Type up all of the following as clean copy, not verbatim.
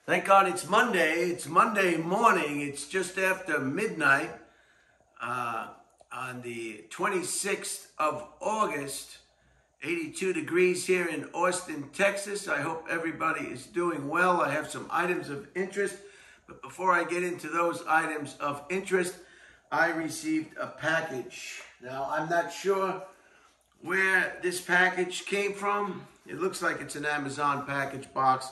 Thank God it's Monday. It's Monday morning. It's just after midnight on the 26th of August. 82 degrees here in Austin, Texas. I hope everybody is doing well. I have some items of interest. But before I get into those items of interest, I received a package. Now, I'm not sure where this package came from. It looks like it's an Amazon package box.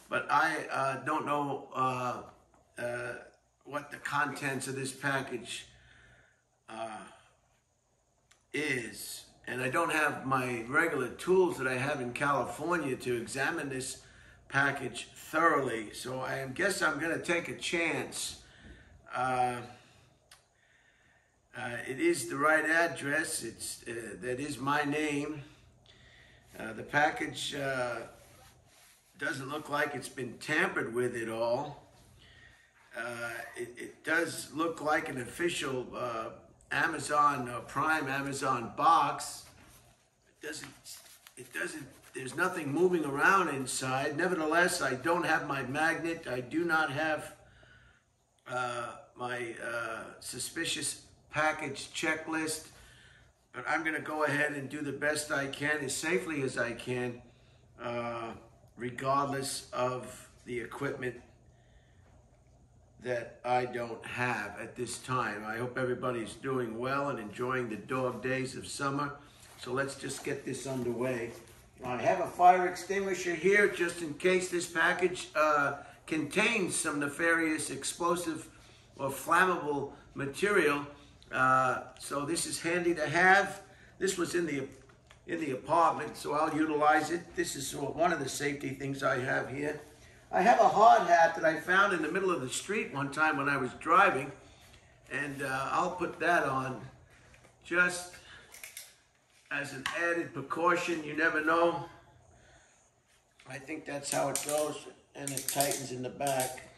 But I don't know what the contents of this package is. And I don't have my regular tools that I have in California to examine this package thoroughly. So I guess I'm going to take a chance. It is the right address. That is my name. The package doesn't look like it's been tampered with at all. It does look like an official Amazon Prime Amazon box. It doesn't, there's nothing moving around inside. Nevertheless, I don't have my magnet. I do not have my suspicious package checklist, but I'm gonna go ahead and do the best I can, as safely as I can, regardless of the equipment that I don't have at this time. I hope everybody's doing well and enjoying the dog days of summer. So let's just get this underway. I have a fire extinguisher here just in case this package contains some nefarious explosive or flammable material. So this is handy to have. This was in the apartment, so I'll utilize it. This is one of the safety things I have here. I have a hard hat that I found in the middle of the street one time when I was driving, and I'll put that on just as an added precaution. You never know. I think that's how it goes, and it tightens in the back.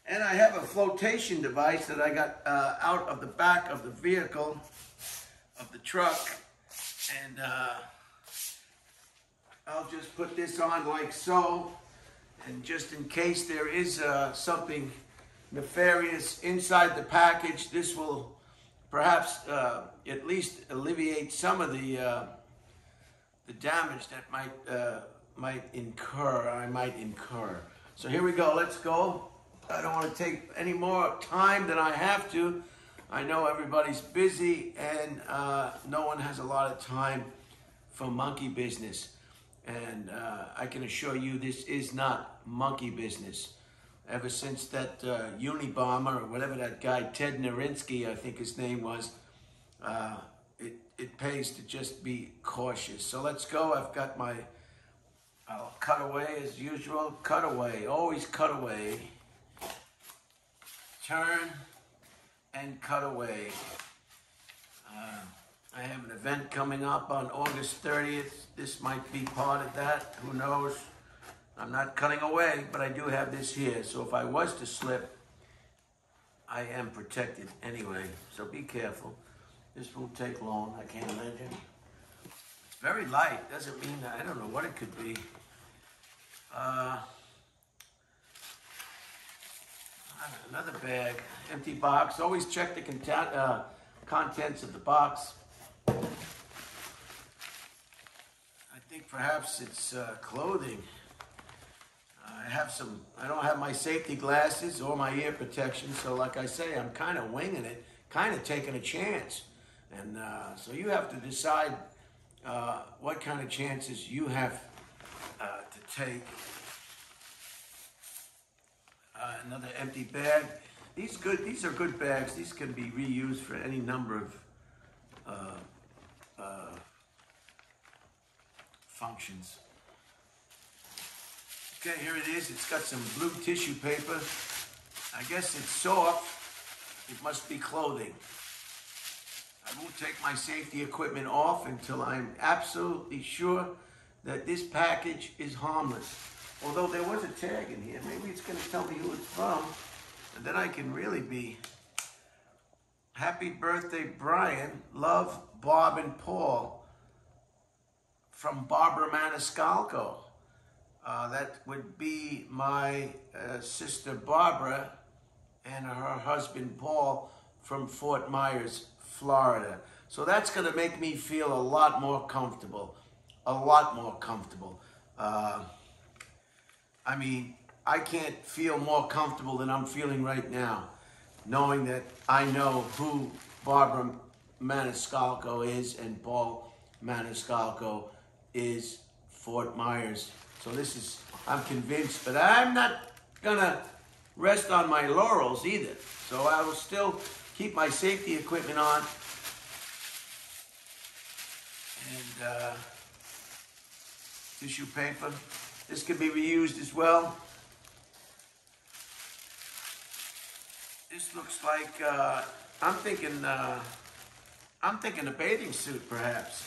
And I have a flotation device that I got out of the back of the vehicle, of the truck, and I'll just put this on like so. And just in case there is something nefarious inside the package, this will perhaps at least alleviate some of the damage that I might incur. So here we go. Let's go. I don't want to take any more time than I have to. I know everybody's busy, and no one has a lot of time for monkey business. And I can assure you this is not monkey business. Ever since that Unabomber, or whatever that guy, Ted Narinsky, I think his name was, it pays to just be cautious. So let's go. I've got my, I'll cut away as usual. Cut away, always cut away. Turn and cut away. I have an event coming up on August 30th. This might be part of that. Who knows? I'm not cutting away, but I do have this here. So if I was to slip, I am protected anyway. So be careful. This won't take long, I can't imagine. It's very light. Doesn't mean that, I don't know what it could be. Another bag, empty box. Always check the contents of the box. I think perhaps it's clothing. I don't have my safety glasses or my ear protection, so like I say, I'm kind of winging it, kind of taking a chance. And so you have to decide what kind of chances you have to take. Another empty bag. These are good bags. These can be reused for any number of functions. Okay, here it is. It's got some blue tissue paper. I guess it's soft. It must be clothing. I won't take my safety equipment off until I'm absolutely sure that this package is harmless. Although there was a tag in here. Maybe it's going to tell me who it's from. And then I can really be happy birthday, Brian. Love, Bob and Paul. From Barbara Maniscalco. That would be my sister Barbara and her husband Paul from Fort Myers, Florida. So that's going to make me feel a lot more comfortable. A lot more comfortable. I mean, I can't feel more comfortable than I'm feeling right now, knowing that I know who Barbara Maniscalco is and Paul Maniscalco is Fort Myers. So this is, I'm convinced, but I'm not gonna rest on my laurels either. So I will still keep my safety equipment on. And tissue paper. This can be reused as well. This looks like, I'm thinking a bathing suit perhaps.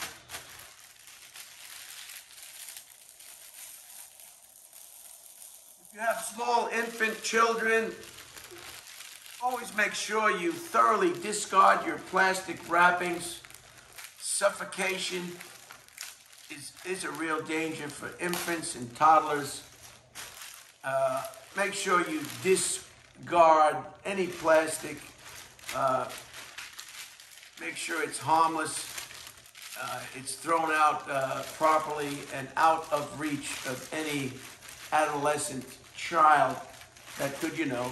If you have small infant children, always make sure you thoroughly discard your plastic wrappings. Suffocation is a real danger for infants and toddlers. Make sure you discard any plastic. Make sure it's harmless. It's thrown out properly and out of reach of any adolescent child that could, you know,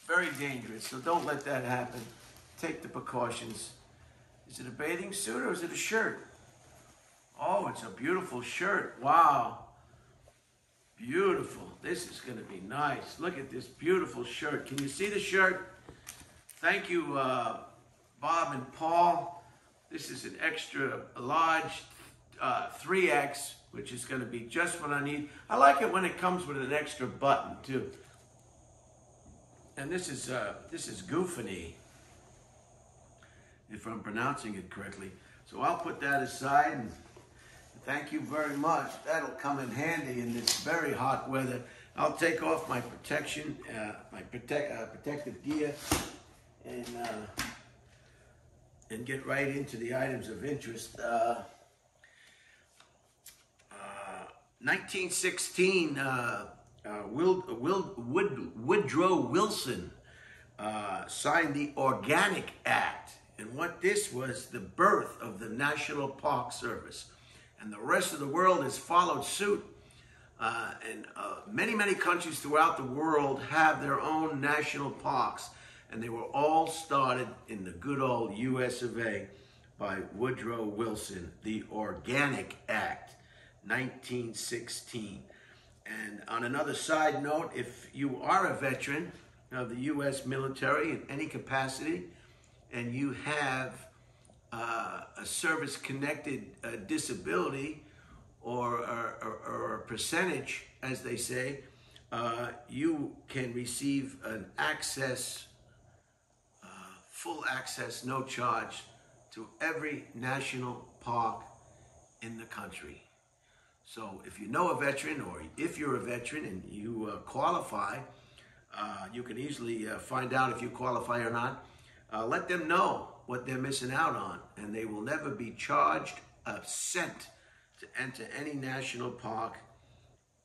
very dangerous. So don't let that happen. Take the precautions. Is it a bathing suit or is it a shirt? Oh, it's a beautiful shirt. Wow. Beautiful. This is going to be nice. Look at this beautiful shirt. Can you see the shirt? Thank you, Bob and Paul. This is an extra large 3X, which is going to be just what I need. I like it when it comes with an extra button, too. And this is Goofany, if I'm pronouncing it correctly. So I'll put that aside, and thank you very much. That'll come in handy in this very hot weather. I'll take off my protection, my protective gear, and get right into the items of interest. 1916, Woodrow Wilson signed the Organic Act. And what this was, the birth of the National Park Service. And the rest of the world has followed suit. And many countries throughout the world have their own national parks. And they were all started in the good old US of A by Woodrow Wilson, the Organic Act, 1916. And on another side note, if you are a veteran of the US military in any capacity, and you have a service-connected disability or a percentage, as they say, you can receive an access, full access, no charge, to every national park in the country. So if you know a veteran, or if you're a veteran and you qualify, you can easily find out if you qualify or not. Let them know what they're missing out on, and they will never be charged a cent to enter any national park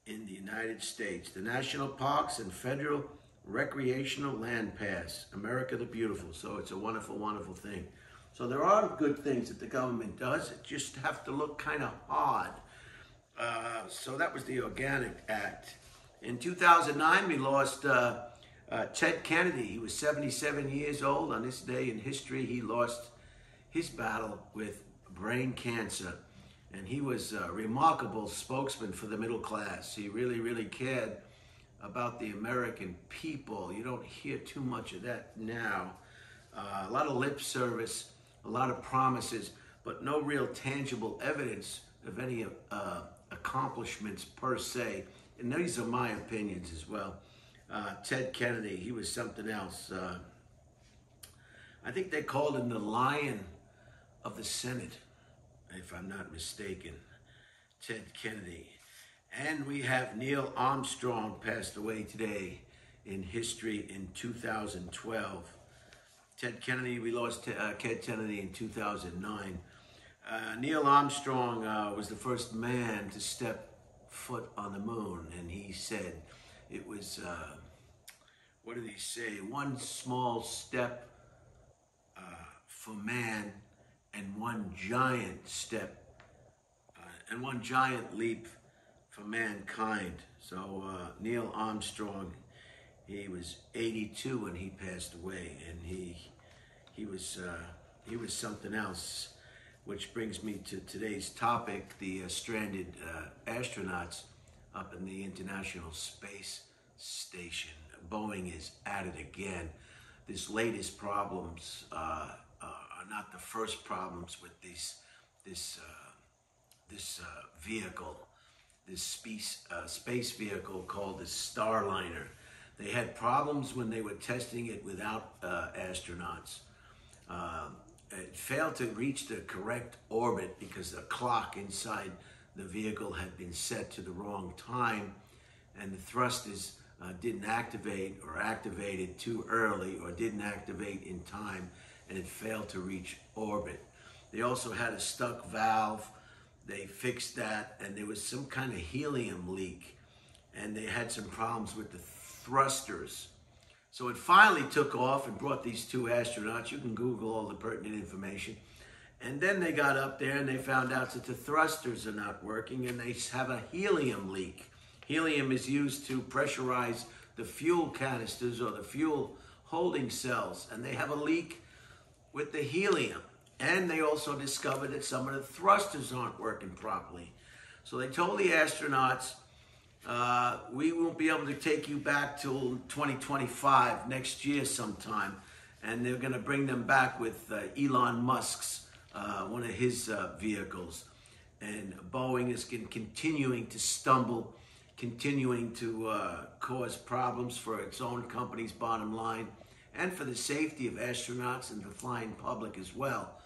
in the United States. The national parks and federal recreational land pass, America the Beautiful. So it's a wonderful, wonderful thing. So there are good things that the government does. It just have to look kind of hard. So that was the Organic Act. In 2009, we lost Ted Kennedy. He was 77 years old. On this day in history, he lost his battle with brain cancer. And he was a remarkable spokesman for the middle class. He really, really cared about the American people. You don't hear too much of that now. A lot of lip service, a lot of promises, but no real tangible evidence of any accomplishments per se. And these are my opinions as well. Ted Kennedy, he was something else. I think they called him the Lion of the Senate, if I'm not mistaken. Ted Kennedy. And we have Neil Armstrong passed away today in history in 2012. Ted Kennedy, we lost Ted Kennedy in 2009. Neil Armstrong was the first man to step foot on the moon, and he said it was, what did he say? One small step for man, and one giant step, and one giant leap for mankind. So Neil Armstrong, he was 82 when he passed away, and he was something else. Which brings me to today's topic: the stranded astronauts up in the International Space Station. Boeing is at it again. This latest problems are not the first problems with this vehicle, this space vehicle called the Starliner. They had problems when they were testing it without astronauts. It failed to reach the correct orbit because the clock inside the vehicle had been set to the wrong time, and the thrusters didn't activate, or activated too early, or didn't activate in time, and it failed to reach orbit. They also had a stuck valve. They fixed that, and there was some kind of helium leak, and they had some problems with the thrusters. So it finally took off and brought these two astronauts. You can Google all the pertinent information. And then they got up there and they found out that the thrusters are not working, and they have a helium leak. Helium is used to pressurize the fuel canisters or the fuel holding cells, and they have a leak with the helium. And they also discovered that some of the thrusters aren't working properly. So they told the astronauts, we won't be able to take you back till 2025, next year sometime. And they're going to bring them back with Elon Musk's, one of his vehicles. And Boeing is continuing to stumble, continuing to cause problems for its own company's bottom line, and for the safety of astronauts and the flying public as well.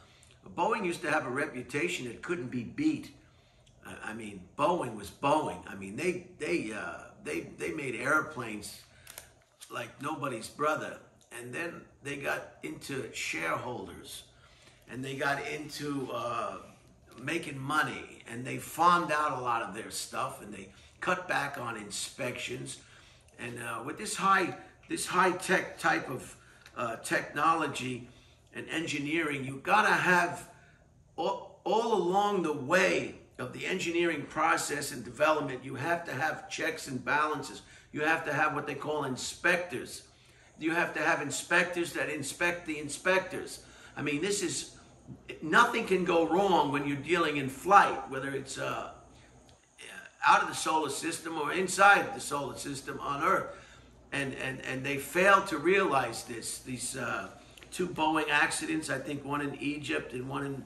Boeing used to have a reputation that couldn't be beat. I mean, Boeing was Boeing. I mean, they made airplanes like nobody's brother. And then they got into shareholders, and they got into making money, and they farmed out a lot of their stuff, and they cut back on inspections. And with this high-tech type of technology and engineering, you gotta have all along the way of the engineering process and development, you have to have checks and balances. You have to have what they call inspectors. You have to have inspectors that inspect the inspectors. I mean, nothing can go wrong when you're dealing in flight, whether it's out of the solar system or inside the solar system on Earth. And they failed to realize this. These two Boeing accidents, I think one in Egypt and one in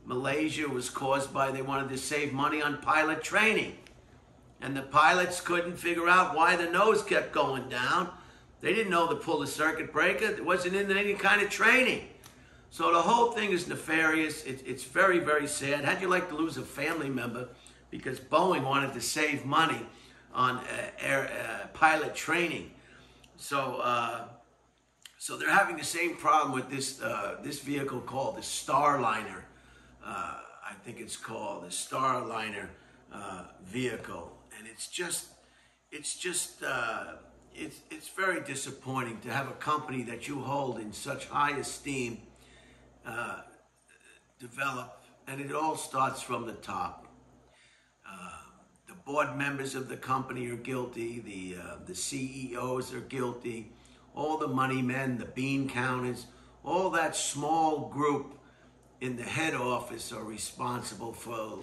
Malaysia, was caused by they wanted to save money on pilot training. And the pilots couldn't figure out why the nose kept going down. They didn't know to pull the circuit breaker. It wasn't in any kind of training. So the whole thing is nefarious. It's very, very sad. How'd you like to lose a family member because Boeing wanted to save money on pilot training? So they're having the same problem with this vehicle called the Starliner. I think it's called the Starliner vehicle, and it's very disappointing to have a company that you hold in such high esteem develop, and it all starts from the top. The board members of the company are guilty. The CEOs are guilty. All the money men, the bean counters, all that small group in the head office are responsible for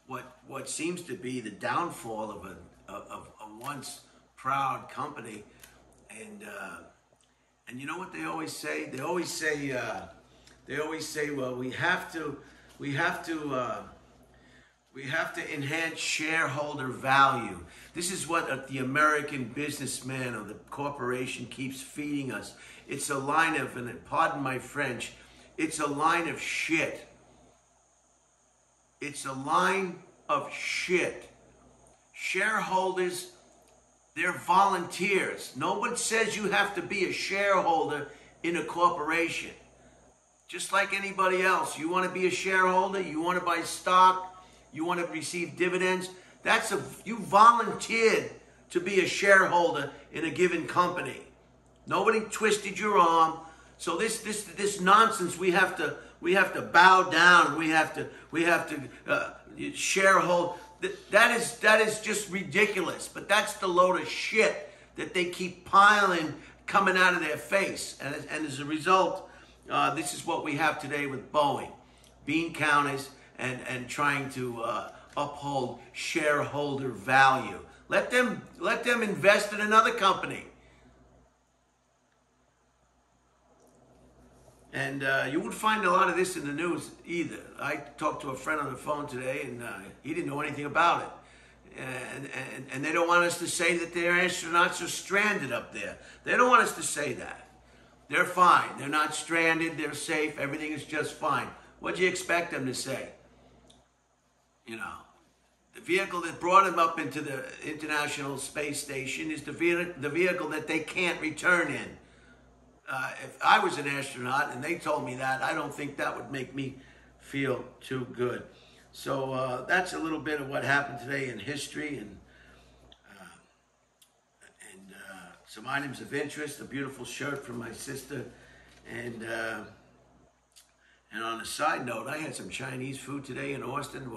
what seems to be the downfall of a once proud company. And you know what they always say? They always say, well, we have to enhance shareholder value. This is what the American businessman or the corporation keeps feeding us. It's a line of, and pardon my French, it's a line of shit. It's a line of shit. Shareholders, they're volunteers. No one says you have to be a shareholder in a corporation. just like anybody else. You want to be a shareholder, you want to buy stock, you want to receive dividends. You volunteered to be a shareholder in a given company. Nobody twisted your arm. So this nonsense, we have to bow down. We have to sharehold. That is just ridiculous. But that's the load of shit that they keep piling coming out of their face. And as a result, this is what we have today with Boeing, bean counters and trying to uphold shareholder value. Let them invest in another company. And you won't find a lot of this in the news either. I talked to a friend on the phone today, and he didn't know anything about it. And they don't want us to say that their astronauts are stranded up there. They don't want us to say that. They're fine. They're not stranded. They're safe. Everything is just fine. What do you expect them to say? You know, the vehicle that brought them up into the International Space Station is the vehicle that they can't return in. If I was an astronaut and they told me that, I don't think that would make me feel too good. So that's a little bit of what happened today in history and some items of interest. A beautiful shirt from my sister, and on a side note, I had some Chinese food today in Austin.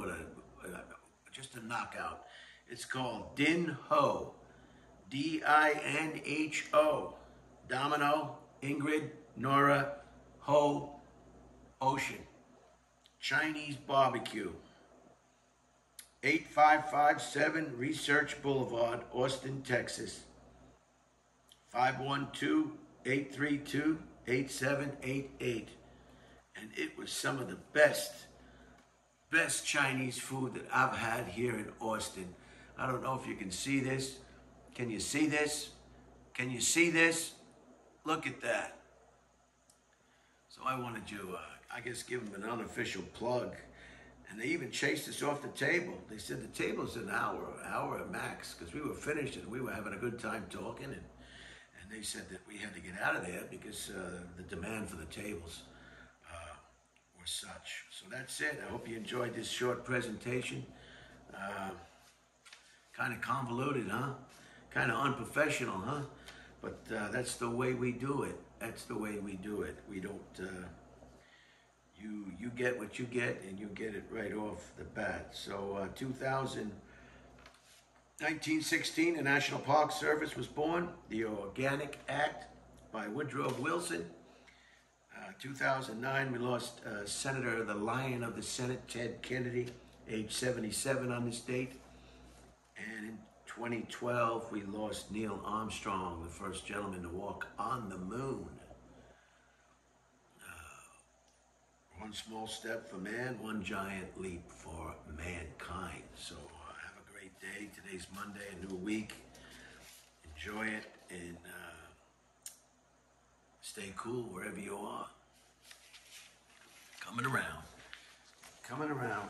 Just a knockout. It's called Din Ho, Dinho, Domino, Ingrid, Nora, Ho, Ocean. Chinese barbecue. 8557 Research Boulevard, Austin, Texas. 512-832-8788. And it was some of the best Chinese food that I've had here in Austin. I don't know if you can see this. Can you see this? Can you see this? Look at that. So I wanted to, I guess, give them an unofficial plug. And they even chased us off the table. They said the table's an hour at max, because we were finished and we were having a good time talking. And they said that we had to get out of there because the demand for the tables were such. So that's it. I hope you enjoyed this short presentation. Kind of convoluted, huh? Kind of unprofessional, huh? But that's the way we do it. That's the way we do it. We don't, you get what you get, and you get it right off the bat. So 1916, the National Park Service was born. The Organic Act by Woodrow Wilson. 2009, we lost Senator, the Lion of the Senate, Ted Kennedy, age 77 on this date. And in 2012, we lost Neil Armstrong, the first gentleman to walk on the moon. One small step for man, one giant leap for mankind. So have a great day. Today's Monday, a new week. Enjoy it, and stay cool wherever you are. Coming around.